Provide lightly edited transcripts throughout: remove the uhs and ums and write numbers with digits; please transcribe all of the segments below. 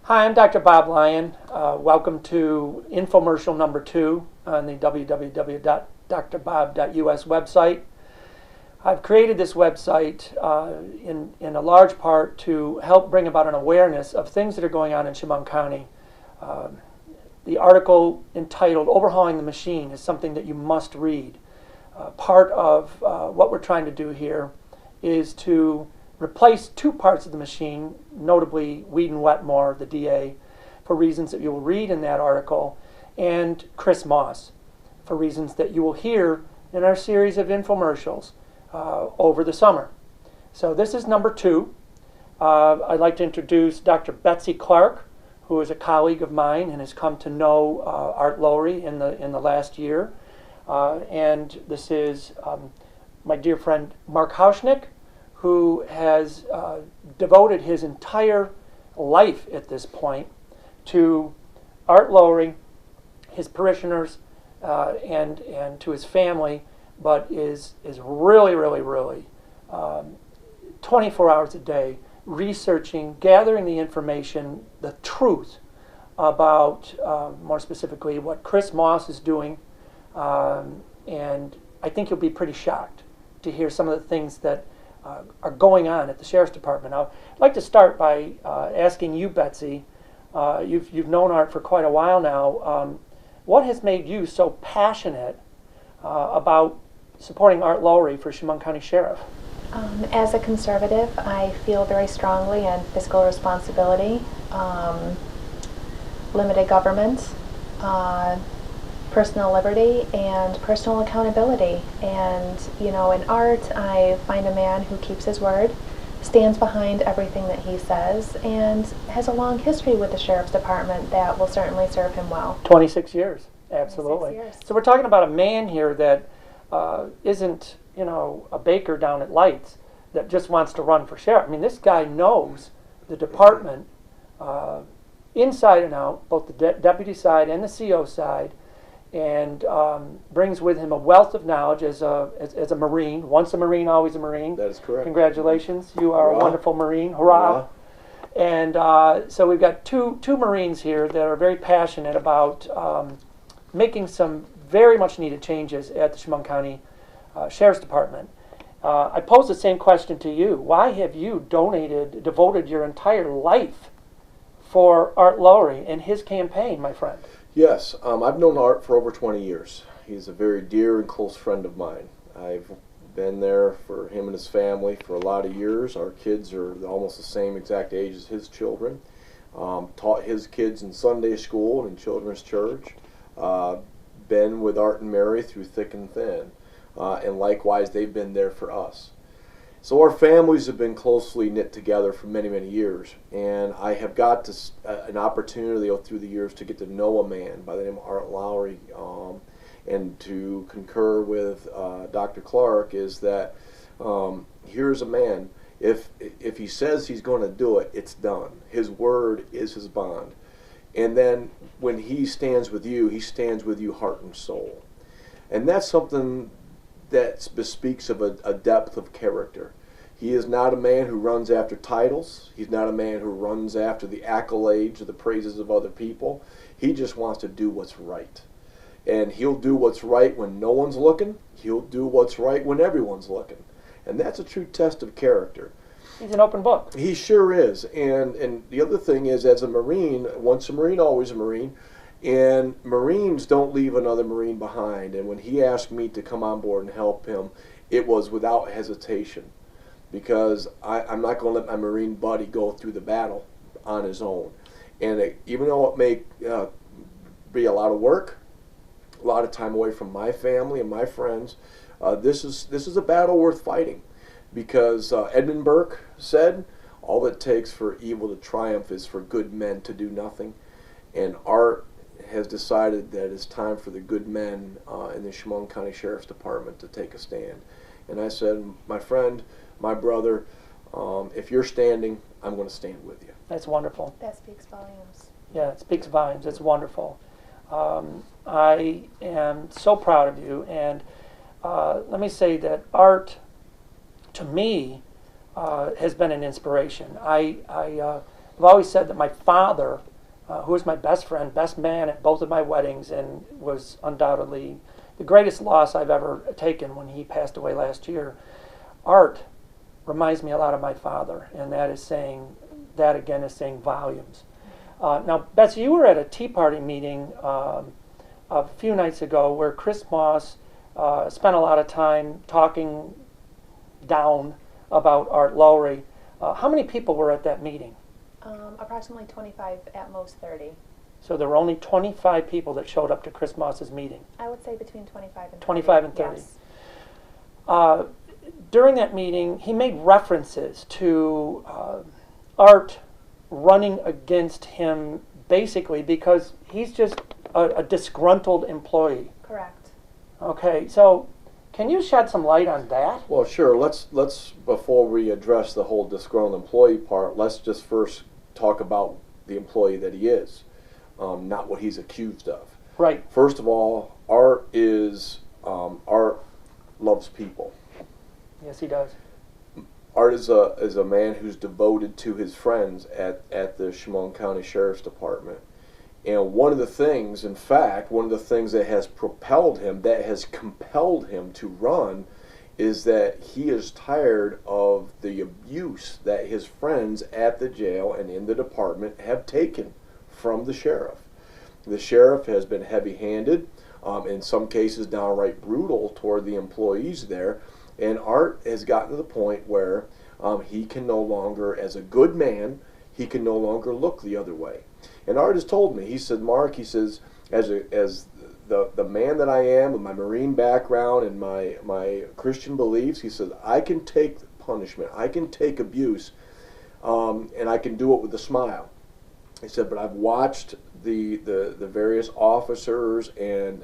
Hi, I'm Dr. Bob Lyon. Welcome to Infomercial number 2 on the www.drbob.us website. I've created this website in a large part to help bring about an awareness of things that are going on in Chemung County. The article entitled Overhauling the Machine is something that you must read. Part of what we're trying to do here is to replace two parts of the machine, notably Weed and Wetmore, the DA, for reasons that you will read in that article, and Chris Moss, for reasons that you will hear in our series of infomercials over the summer. So this is number 2. I'd like to introduce Dr. Betsy Clark, who is a colleague of mine and has come to know Art Lowry in the last year. And this is my dear friend Mark Hauschnick, who has devoted his entire life at this point to Art Lowry, his parishioners, and to his family, but is really 24 hours a day researching, gathering the information, the truth about, more specifically, what Chris Moss is doing. And I think you'll be pretty shocked to hear some of the things that are going on at the Sheriff's Department. Now, I'd like to start by asking you, Betsy, you've known Art for quite a while now. What has made you so passionate about supporting Art Lowry for Chemung County Sheriff? As a conservative, I feel very strongly in fiscal responsibility, limited government, personal liberty, and personal accountability. And, in Art, I find a man who keeps his word, stands behind everything that he says, and has a long history with the Sheriff's Department that will certainly serve him well. 26 years, absolutely. 26 years. So we're talking about a man here that isn't, a baker down at Lights that just wants to run for sheriff. I mean, this guy knows the department inside and out, both the deputy side and the CO side, and brings with him a wealth of knowledge as a Marine. Once a Marine, always a Marine. That is correct. Congratulations. You are Hurrah. a wonderful Marine. Hurrah. Hurrah. And so we've got two Marines here that are very passionate about making some very much needed changes at the Chemung County Sheriff's Department. I pose the same question to you. Why have you devoted your entire life for Art Lowry and his campaign, my friend? Yes, I've known Art for over 20 years. He's a very dear and close friend of mine. I've been there for him and his family for a lot of years. Our kids are almost the same exact age as his children. Taught his kids in Sunday school and children's church. Been with Art and Mary through thick and thin. And likewise, they've been there for us. So our families have been closely knit together for many, many years. And I have got an opportunity through the years to get to know a man by the name of Art Lowry, and to concur with Dr. Clark is that here's a man, if he says he's going to do it, it's done. His word is his bond. And then when he stands with you, he stands with you heart and soul. And that's something that bespeaks of a depth of character. He is not a man who runs after titles. He's not a man who runs after the accolades or the praises of other people. He just wants to do what's right. And he'll do what's right when no one's looking. He'll do what's right when everyone's looking. And that's a true test of character. He's an open book. He sure is. And the other thing is, as a Marine, once a Marine, always a Marine. And Marines don't leave another Marine behind. And when he asked me to come on board and help him, it was without hesitation. Because I'm not going to let my Marine buddy go through the battle on his own. And even though it may be a lot of work, a lot of time away from my family and my friends, this is a battle worth fighting. Because Edmund Burke said, all it takes for evil to triumph is for good men to do nothing. And Art has decided that it's time for the good men in the Chemung County Sheriff's Department to take a stand. And I said, my friend, my brother, if you're standing, I'm going to stand with you. That's wonderful. That speaks volumes. Yeah, it speaks volumes. It's wonderful. I am so proud of you. And let me say that Art, to me, has been an inspiration. I I've always said that my father, who was my best friend, best man at both of my weddings, and was undoubtedly the greatest loss I've ever taken when he passed away last year, Art reminds me a lot of my father, and that again is saying volumes. Now, Betsy, you were at a Tea Party meeting a few nights ago where Chris Moss spent a lot of time talking down about Art Lowry. How many people were at that meeting? Approximately 25, at most 30. So there were only 25 people that showed up to Chris Moss's meeting. I would say between 25 and 30. 25 and 30. Yes. During that meeting, he made references to Art running against him basically because he's just a disgruntled employee. Correct. Okay, so can you shed some light on that? Well, sure. Let's before we address the whole disgruntled employee part, let's just first talk about the employee that he is, not what he's accused of. Right. First of all, Art loves people. Yes, he does. Art is a man who's devoted to his friends at the Chemung County Sheriff's Department. And one of the things that has propelled him, that has compelled him to run, is that he is tired of the abuse that his friends at the jail and in the department have taken from the sheriff. The sheriff has been heavy-handed, in some cases downright brutal toward the employees there, and Art has gotten to the point where he can no longer, as a good man, he can no longer look the other way. And Art has told me, he said, Mark, he says, as the man that I am with my Marine background and my Christian beliefs, he said, I can take punishment, I can take abuse, and I can do it with a smile. He said, but I've watched the various officers and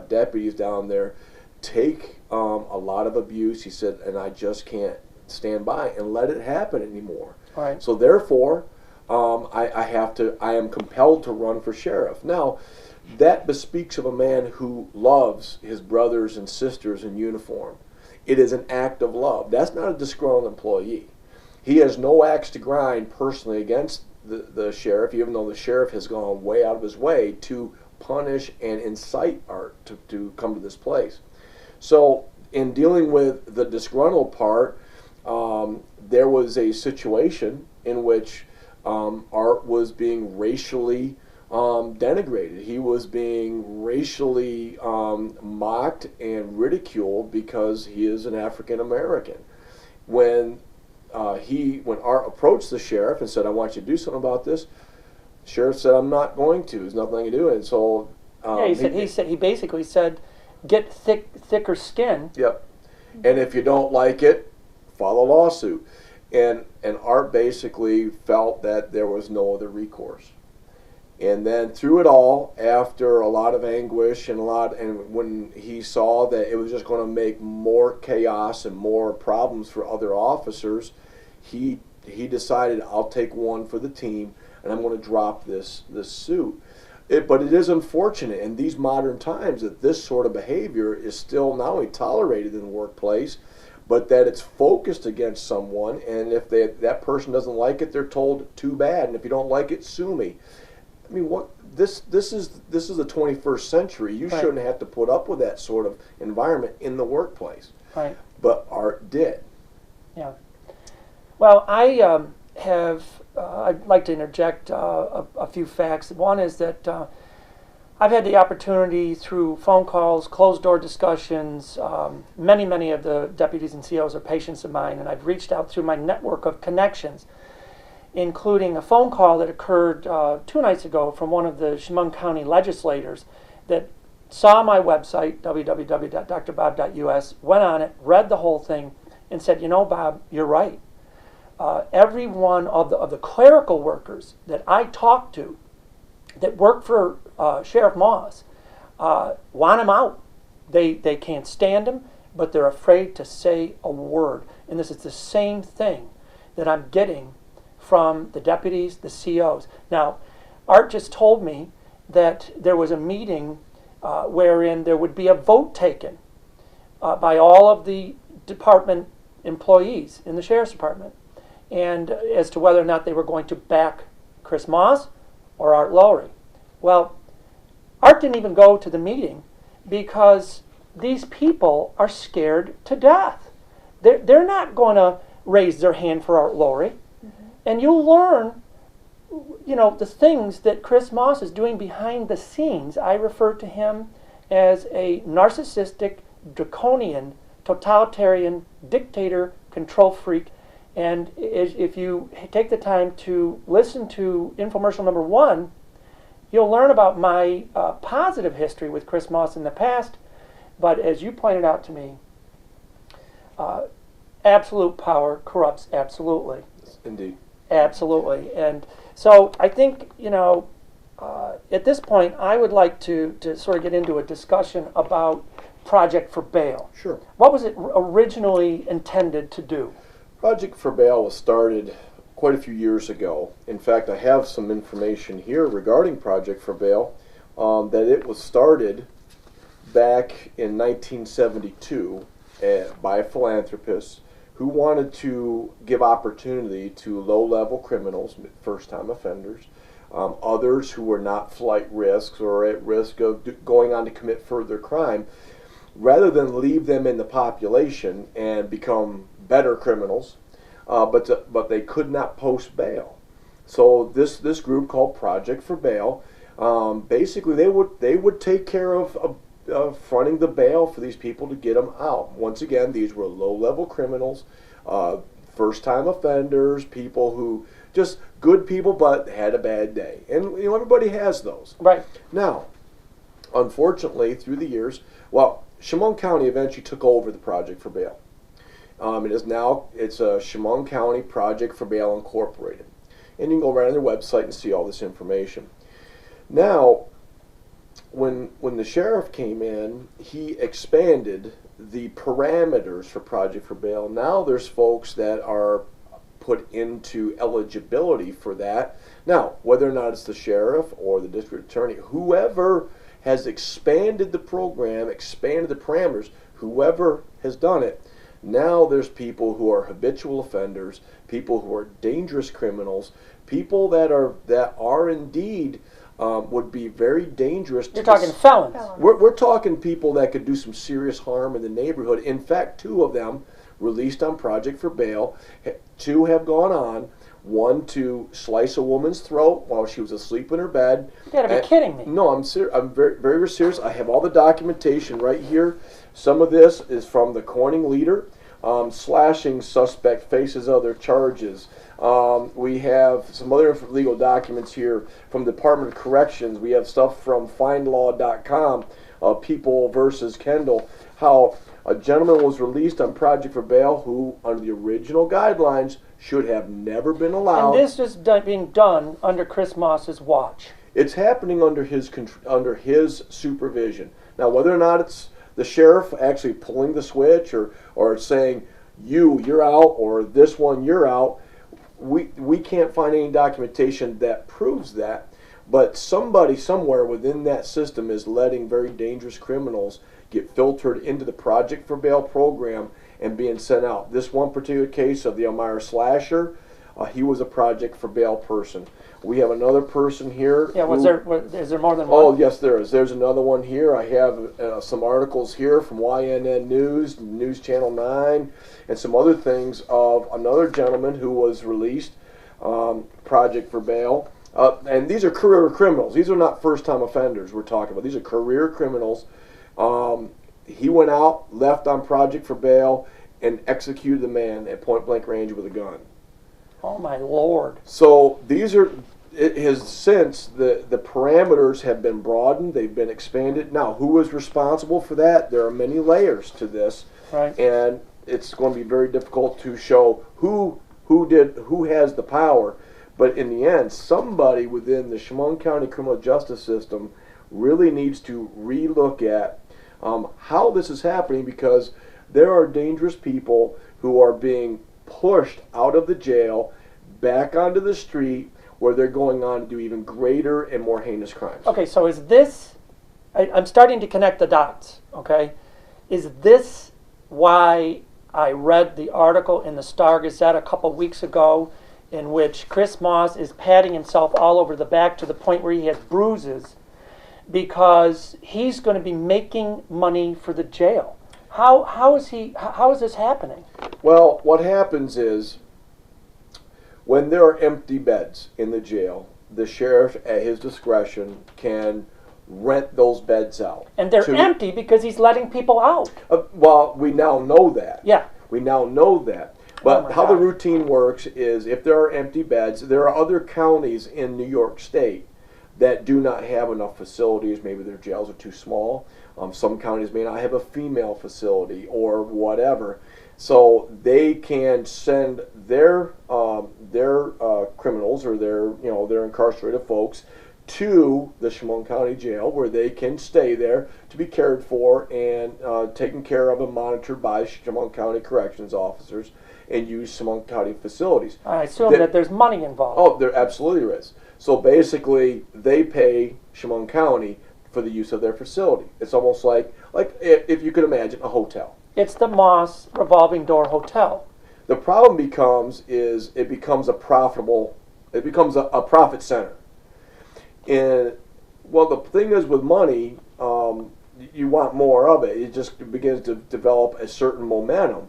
deputies down there take a lot of abuse, he said, and I just can't stand by and let it happen anymore. Right. So therefore, I am compelled to run for sheriff. Now, that bespeaks of a man who loves his brothers and sisters in uniform. It is an act of love. That's not a disgruntled employee. He has no axe to grind personally against the sheriff, even though the sheriff has gone way out of his way to punish and incite Art to come to this place. So in dealing with the disgruntled part, there was a situation in which Art was being racially denigrated. He was being racially mocked and ridiculed because he is an African American. When Art approached the sheriff and said, I want you to do something about this, the sheriff said, I'm not going to. There's nothing I can do. And so he basically said, get thicker skin. Yep. And if you don't like it, file a lawsuit. And Art basically felt that there was no other recourse. And then through it all, after a lot of anguish and when he saw that it was just going to make more chaos and more problems for other officers, he decided, I'll take one for the team and I'm going to drop this suit. But it is unfortunate in these modern times that this sort of behavior is still not only tolerated in the workplace, but that it's focused against someone, and if that person doesn't like it, they're told, too bad, and if you don't like it, sue me. I mean, this is the 21st century. You shouldn't have to put up with that sort of environment in the workplace. Right. But Art did. Yeah. Well, I'd like to interject a few facts. One is that I've had the opportunity through phone calls, closed-door discussions, many of the deputies and COs are patients of mine, and I've reached out through my network of connections, including a phone call that occurred 2 nights ago from one of the Chemung County legislators that saw my website, www.drbob.us, went on it, read the whole thing, and said, you know, Bob, you're right. Every one of the clerical workers that I talked to that work for Sheriff Moss want him out. They can't stand him, but they're afraid to say a word. And this is the same thing that I'm getting from the deputies, the COs. Now, Art just told me that there was a meeting wherein there would be a vote taken by all of the department employees in the Sheriff's Department. and as to whether or not they were going to back Chris Moss or Art Lowry. Well, Art didn't even go to the meeting because these people are scared to death. They're not going to raise their hand for Art Lowry. And you'll learn, the things that Chris Moss is doing behind the scenes. I refer to him as a narcissistic, draconian, totalitarian, dictator, control freak. And if you take the time to listen to infomercial number 1, you'll learn about my positive history with Chris Moss in the past. But as you pointed out to me, absolute power corrupts absolutely. Indeed. Absolutely. And so I think, at this point, I would like to sort of get into a discussion about Project for Bail. Sure. What was it originally intended to do? Project for Bail was started quite a few years ago. In fact, I have some information here regarding Project for Bail, that it was started back in 1972 by a philanthropist who wanted to give opportunity to low-level criminals, first-time offenders, others who were not flight risks or at risk of going on to commit further crime, rather than leave them in the population and become better criminals, but they could not post bail. So this group called Project for Bail, basically they would take care of fronting the bail for these people to get them out. Once again, these were low-level criminals, first-time offenders, people who just good people but had a bad day, and everybody has those. Right. Now, unfortunately, through the years, Chemung County eventually took over the Project for Bail. It's a Chemung County Project for Bail Incorporated, and you can go right on their website and see all this information. Now, when the sheriff came in, he expanded the parameters for Project for Bail. Now there's folks that are put into eligibility for that. Now, whether or not it's the sheriff or the district attorney, whoever has expanded the program, expanded the parameters, whoever has done it, now there's people who are habitual offenders, people who are dangerous criminals, people that are indeed would be very dangerous. You're talking felons. We're talking people that could do some serious harm in the neighborhood. In fact, 2 of them released on Project for Bail. 2 have gone on. 1 to slice a woman's throat while she was asleep in her bed. You gotta be kidding me. No, I'm very, very serious. I have all the documentation right here. Some of this is from the Corning Leader. Slashing suspect faces other charges. We have some other legal documents here from the Department of Corrections. We have stuff from findlaw.com, People versus Kendall, how a gentleman was released on Project for Bail who, under the original guidelines, should have never been allowed. And this is being done under Chris Moss's watch. It's happening under his supervision. Now, whether or not it's the sheriff actually pulling the switch or saying, you're out, or this one, you're out, we can't find any documentation that proves that. But somebody somewhere within that system is letting very dangerous criminals get filtered into the Project for Bail program and being sent out. This one particular case of the Elmira slasher, he was a Project for Bail person. We have another person here. Yeah, is there more than one? Oh, yes, there is. There's another one here. I have some articles here from YNN News, News Channel 9, and some other things of another gentleman who was released, Project for Bail. And these are career criminals. These are not first-time offenders we're talking about. These are career criminals. He went out, left on Project for Bail, and executed the man at point-blank range with a gun. Oh, my Lord. So these are... Since the parameters have been broadened, they've been expanded. Now, who is responsible for that? There are many layers to this, right? And it's going to be very difficult to show who has the power. But in the end, somebody within the Chemung County criminal justice system really needs to relook at how this is happening, because there are dangerous people who are being pushed out of the jail back onto the street, where they're going on to do even greater and more heinous crimes. Okay, so is this, I'm starting to connect the dots, okay? Is this why I read the article in the Star-Gazette a couple weeks ago in which Chris Moss is patting himself all over the back to the point where he has bruises because he's going to be making money for the jail. How is this happening? Well, what happens is when there are empty beds in the jail, the sheriff, at his discretion, can rent those beds out. And they're empty because he's letting people out. Well, we now know that. Yeah. We now know that. But how the routine works is if there are empty beds, there are other counties in New York State that do not have enough facilities. Maybe their jails are too small. Some counties may not have a female facility or whatever. So they can send their criminals or their incarcerated folks to the Chemung County Jail, where they can stay there to be cared for and taken care of and monitored by Chemung County corrections officers and use Chemung County facilities. I assume that there's money involved. Oh, there absolutely is. So basically, they pay Chemung County for the use of their facility. It's almost like if you could imagine a hotel. It's the Moss revolving door hotel. The problem it becomes a profit center. And well, the thing is with money, you want more of it. It just begins to develop a certain momentum.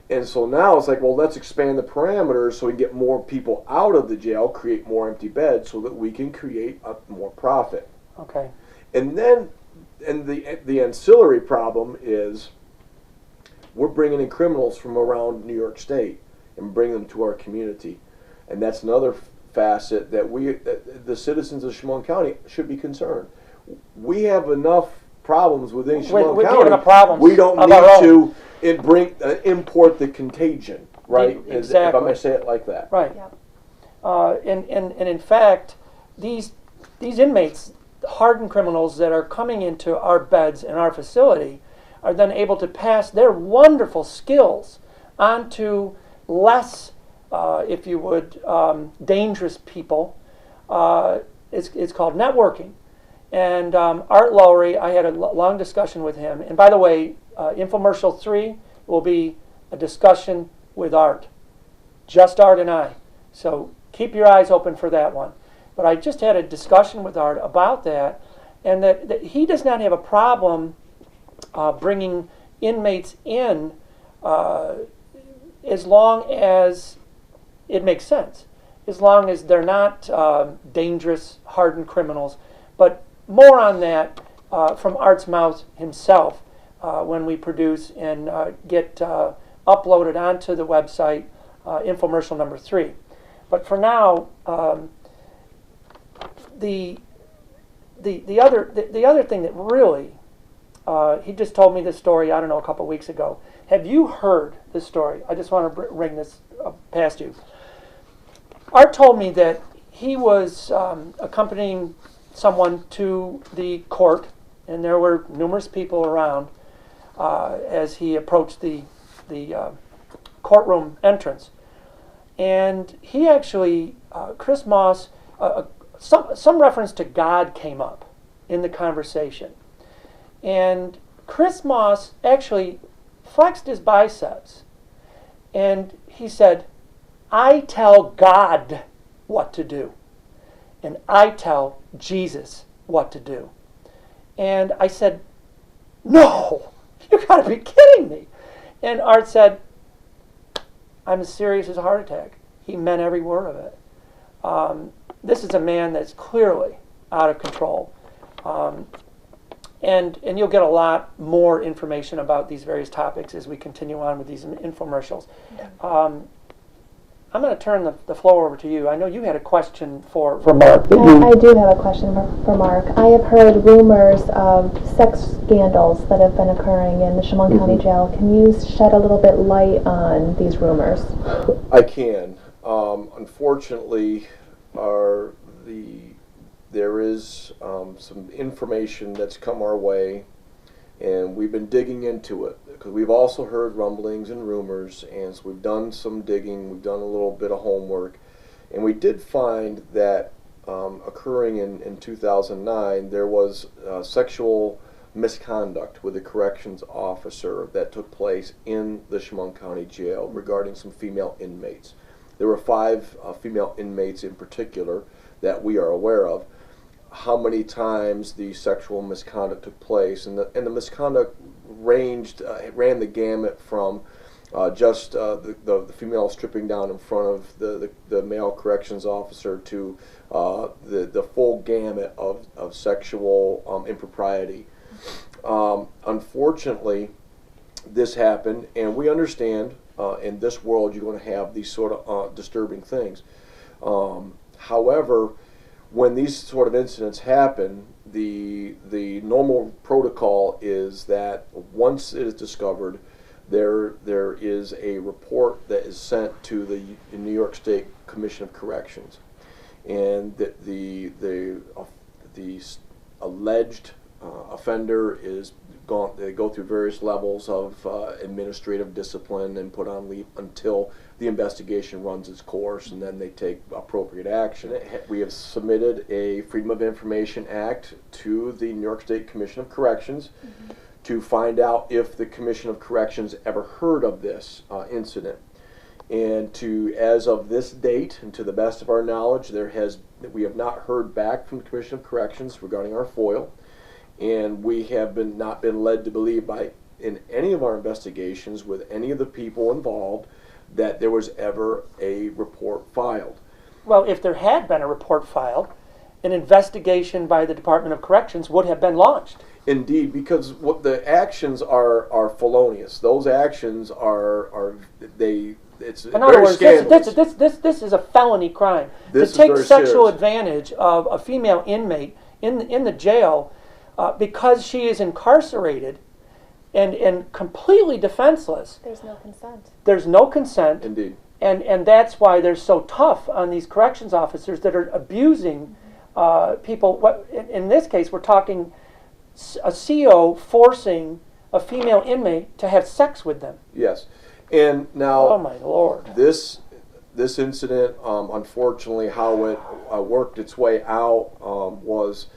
And so now it's like, well, let's expand the parameters so we can get more people out of the jail, create more empty beds so that we can create more profit. Okay. And then, the ancillary problem is we're bringing in criminals from around New York State and bringing them to our community. And that's another facet that the citizens of Chemung County should be concerned. We have enough problems within Chemung County. We don't need to import the contagion, right? Exactly. If I may say it like that. Right. Yep. And in fact, these inmates, hardened criminals that are coming into our beds in our facility, are then able to pass their wonderful skills onto less, if you would, dangerous people. It's called networking. And Art Lowry, I had a long discussion with him. And by the way, Infomercial 3 will be a discussion with Art. Just Art and I. So keep your eyes open for that one. But I just had a discussion with Art about that, and that he does not have a problem bringing inmates in as long as it makes sense, as long as they're not dangerous, hardened criminals. But more on that from Art's mouth himself when we produce and get uploaded onto the website, infomercial number 3. But for now, the other thing that really, he just told me this story, I don't know, a couple weeks ago. Have you heard this story? I just want to bring this past you. Art told me that he was accompanying someone to the court, and there were numerous people around as he approached the courtroom entrance. And he actually, Chris Moss, some reference to God came up in the conversation. And Chris Moss actually flexed his biceps, and he said, I tell God what to do, and I tell Jesus what to do. And I said, no, you gotta be kidding me. And Art said, I'm as serious as a heart attack. He meant every word of it. This is a man that's clearly out of control. And you'll get a lot more information about these various topics as we continue on with these infomercials. I'm going to turn the floor over to you. I know you had a question for Mark. I do have a question for Mark. I have heard rumors of sex scandals that have been occurring in the Chemung County Jail. Can you shed a little bit light on these rumors? I can. Unfortunately, there is some information that's come our way, and we've been digging into it because we've also heard rumblings and rumors, and so we've done some digging, we've done a little bit of homework, and we did find that occurring in 2009, there was sexual misconduct with a corrections officer that took place in the Chemung County Jail regarding some female inmates. There were 5 female inmates in particular that we are aware of. How many times the sexual misconduct took place, and the misconduct ran the gamut from just the female stripping down in front of the male corrections officer to the full gamut of sexual impropriety. Unfortunately, this happened, and we understand in this world you're going to have these sort of disturbing things. However, when these sort of incidents happen, the normal protocol is that once it is discovered, there is a report that is sent to the New York State Commission of Corrections, and the alleged offender is gone. They go through various levels of administrative discipline and put on leave until the investigation runs its course, and then they take appropriate action. We have submitted a Freedom of Information Act to the New York State Commission of Corrections to find out if the Commission of Corrections ever heard of this incident. And as of this date, and to the best of our knowledge, we have not heard back from the Commission of Corrections regarding our FOIL, and we have not been led to believe in any of our investigations with any of the people involved that there was ever a report filed. Well, if there had been a report filed, an investigation by the Department of Corrections would have been launched. Indeed, because what the actions are felonious. Those actions it's in other very words, scandalous. this is a felony crime. This to take is very sexual serious. advantage of a female inmate in the jail because she is incarcerated and completely defenseless. There's no consent. There's no consent. Indeed. And that's why they're so tough on these corrections officers that are abusing people. In this case, we're talking a CO forcing a female inmate to have sex with them. Yes. And now, oh my Lord, this incident, unfortunately, how it worked its way out was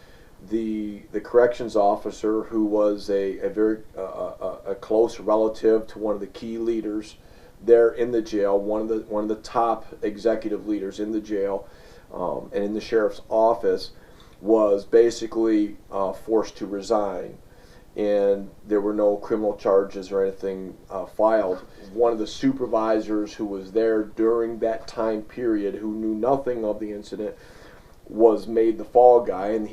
the corrections officer, who was a very close relative to one of the key leaders there in the jail, one of the top executive leaders in the jail, and in the sheriff's office, was basically forced to resign. And there were no criminal charges or anything filed. One of the supervisors who was there during that time period, who knew nothing of the incident, was made the fall guy, and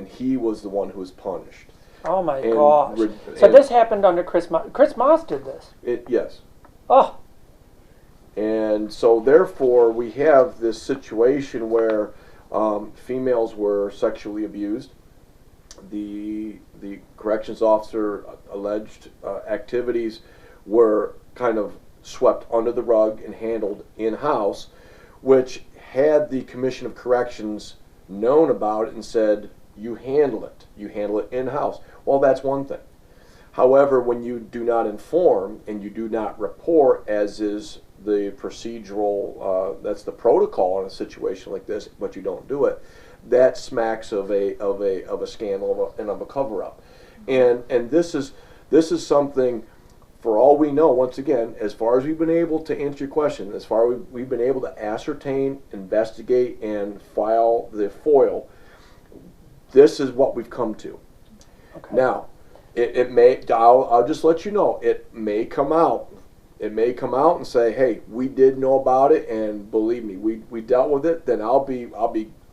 he was the one who was punished. Oh my gosh! So this happened under Chris Moss. Chris Moss did this. Yes. Oh. And so therefore we have this situation where females were sexually abused. The corrections officer alleged activities were kind of swept under the rug and handled in-house, which had the Commission of Corrections known about it and said, you handle it in-house. Well, that's one thing. However, when you do not inform and you do not report, as is the procedural, that's the protocol in a situation like this, but you don't do it, that smacks of a scandal and of a cover-up. And this is something, for all we know, once again, as far as we've been able to answer your question, as far as we've been able to ascertain, investigate, and file the FOIL, this is what we've come to. Okay. Now, it may, I'll just let you know, it may come out. It may come out and say, hey, we did know about it, and believe me, we dealt with it. Then I'll be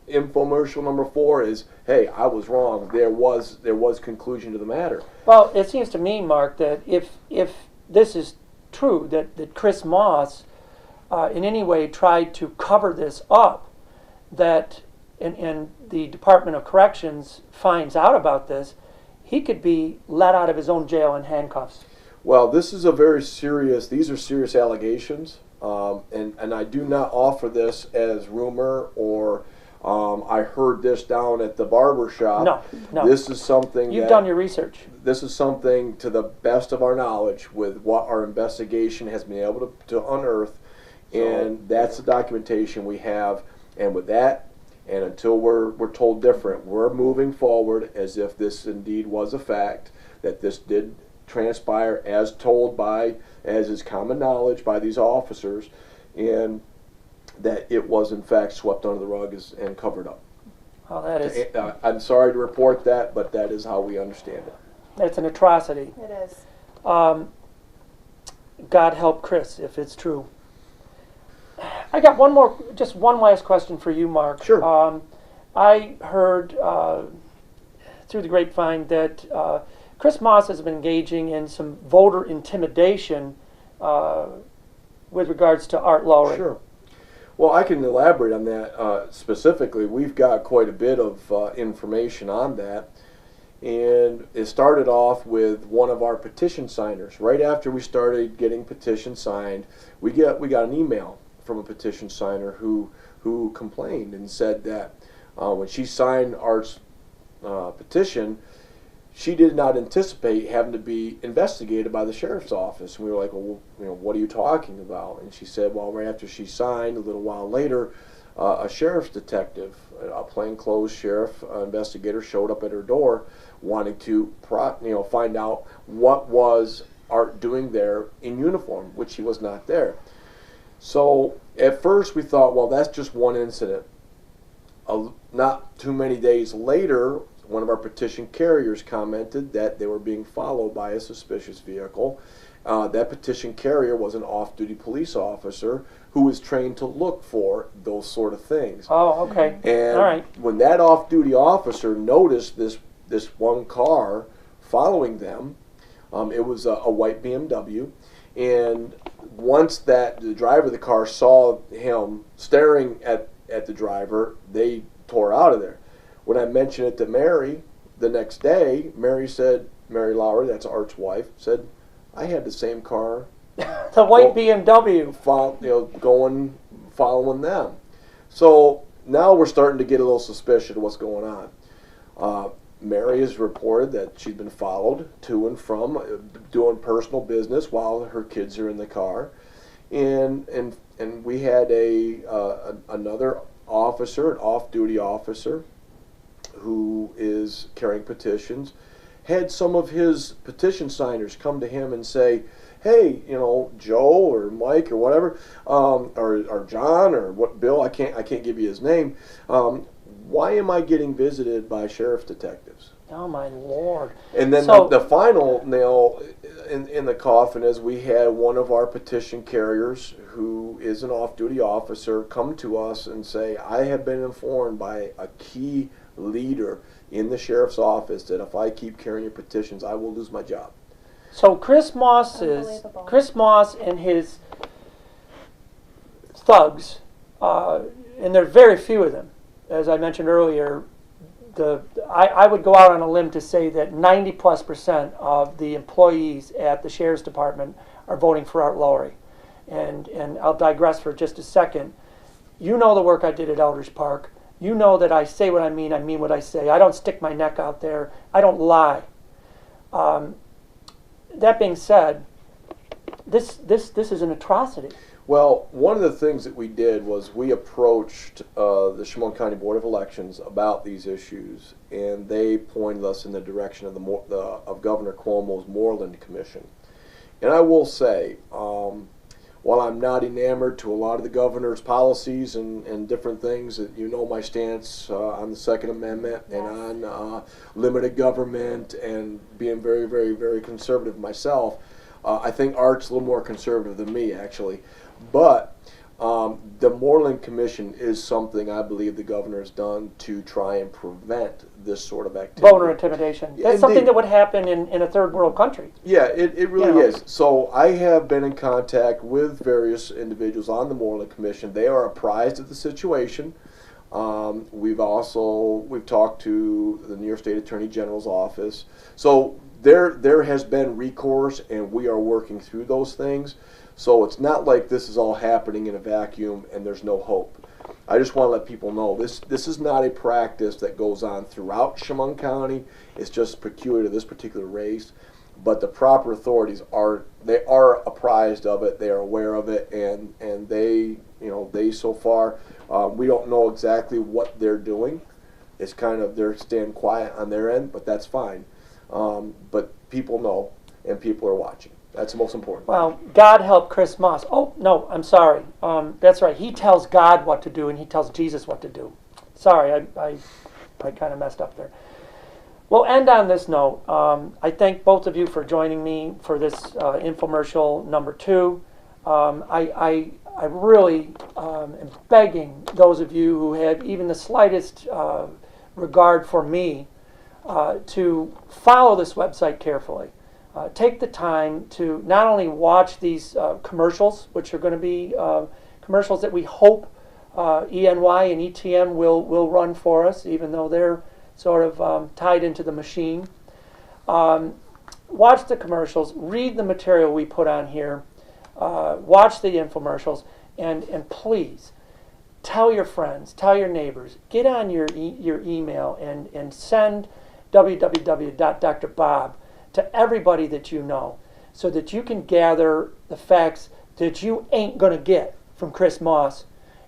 infomercial number 4 is, hey, I was wrong. There was conclusion to the matter. Well, it seems to me, Mark, that if this is true, that Chris Moss in any way tried to cover this up, that and the Department of Corrections finds out about this, he could be let out of his own jail in handcuffs. Well, these are serious allegations, and I do not offer this as rumor or I heard this down at the barber shop. No. This is something You've done your research. This is something, to the best of our knowledge, with what our investigation has been able to unearth, and that's the documentation we have. And with that, And until we're told different, we're moving forward as if this indeed was a fact, that this did transpire as told by, as is common knowledge by these officers, and that it was in fact swept under the rug and covered up. Oh, that is, I'm sorry to report that, but that is how we understand it. that's an atrocity. It is. God help Chris if it's true. I got just one last question for you, Mark. Sure. I heard through the grapevine that Chris Moss has been engaging in some voter intimidation with regards to Art Lowry. Sure. Well, I can elaborate on that specifically. We've got quite a bit of information on that. And it started off with one of our petition signers. Right after we started getting petitions signed, we got an email from a petition signer who complained and said that when she signed Art's petition, she did not anticipate having to be investigated by the sheriff's office. And we were like, well, what are you talking about? And she said, well, right after she signed, a little while later, a sheriff's detective, a plainclothes sheriff investigator, showed up at her door wanting to find out what was Art doing there in uniform, which he was not there. So at first we thought, well, that's just one incident. Not too many days later, one of our petition carriers commented that they were being followed by a suspicious vehicle. That petition carrier was an off-duty police officer who was trained to look for those sort of things. Oh, okay. And all right. when that off-duty officer noticed this one car following them, it was a white BMW, and once the driver of the car saw him staring at the driver, they tore out of there. When I mentioned it to Mary the next day, Mary Lowry, that's Art's wife, said, I had the same car. The white BMW. Following them. So now we're starting to get a little suspicious of what's going on. Mary has reported that she's been followed to and from doing personal business while her kids are in the car. And we had another officer, an off-duty officer, who is carrying petitions, had some of his petition signers come to him and say, hey, Joe or Mike or whatever, or John or Bill, I can't give you his name. Why am I getting visited by sheriff detectives? Oh my Lord! And then the final nail in the coffin is we had one of our petition carriers, who is an off-duty officer, come to us and say, I have been informed by a key leader in the sheriff's office that if I keep carrying your petitions, I will lose my job. So Chris Moss and his thugs, and there are very few of them, as I mentioned earlier. I would go out on a limb to say that 90+% of the employees at the sheriff's department are voting for Art Lowry. And I'll digress for just a second. You know the work I did at Eldridge Park. You know that I say what I mean what I say. I don't stick my neck out there. I don't lie. That being said, this is an atrocity. Well, one of the things that we did was we approached the Chemung County Board of Elections about these issues, and they pointed us in the direction of Governor Cuomo's Moreland Commission. And I will say, while I'm not enamored to a lot of the governor's policies and different things, that my stance on the Second Amendment and on limited government and being very, very, very conservative myself, I think Art's a little more conservative than me, actually. But the Moreland Commission is something I believe the governor has done to try and prevent this sort of activity. Voter intimidation. That's something that would happen in a third world country. Yeah, it really is. So I have been in contact with various individuals on the Moreland Commission. They are apprised of the situation. We've talked to the New York State Attorney General's office. So there has been recourse, and we are working through those things. So it's not like this is all happening in a vacuum and there's no hope. I just want to let people know this is not a practice that goes on throughout Chemung County. It's just peculiar to this particular race. but the proper authorities are apprised of it. They are aware of it, and they so far we don't know exactly what they're doing. It's kind of they're staying quiet on their end, but that's fine. But people know, and people are watching. That's the most important. Well, God help Chris Moss. Oh, no, I'm sorry. That's right. He tells God what to do, and he tells Jesus what to do. Sorry, I kind of messed up there. We'll end on this note. I thank both of you for joining me for this infomercial number 2. I really am begging those of you who have even the slightest regard for me to follow this website carefully. Take the time to not only watch these commercials, which are going to be commercials that we hope ENY and ETM will run for us, even though they're sort of tied into the machine. Watch the commercials, read the material we put on here, watch the infomercials, and please tell your friends, tell your neighbors, get on your email and send www.drbob to everybody that you know, so that you can gather the facts that you ain't going to get from Chris Moss,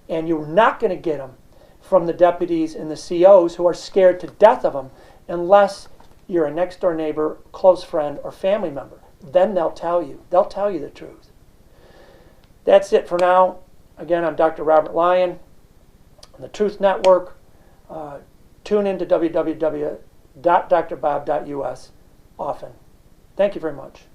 and you're not going to get them from the deputies and the COs who are scared to death of them, unless you're a next door neighbor, close friend, or family member. Then they'll tell you. They'll tell you the truth. That's it for now. Again, I'm Dr. Robert Lyon on the Truth Network. Tune in to www.drbob.us often. Thank you very much.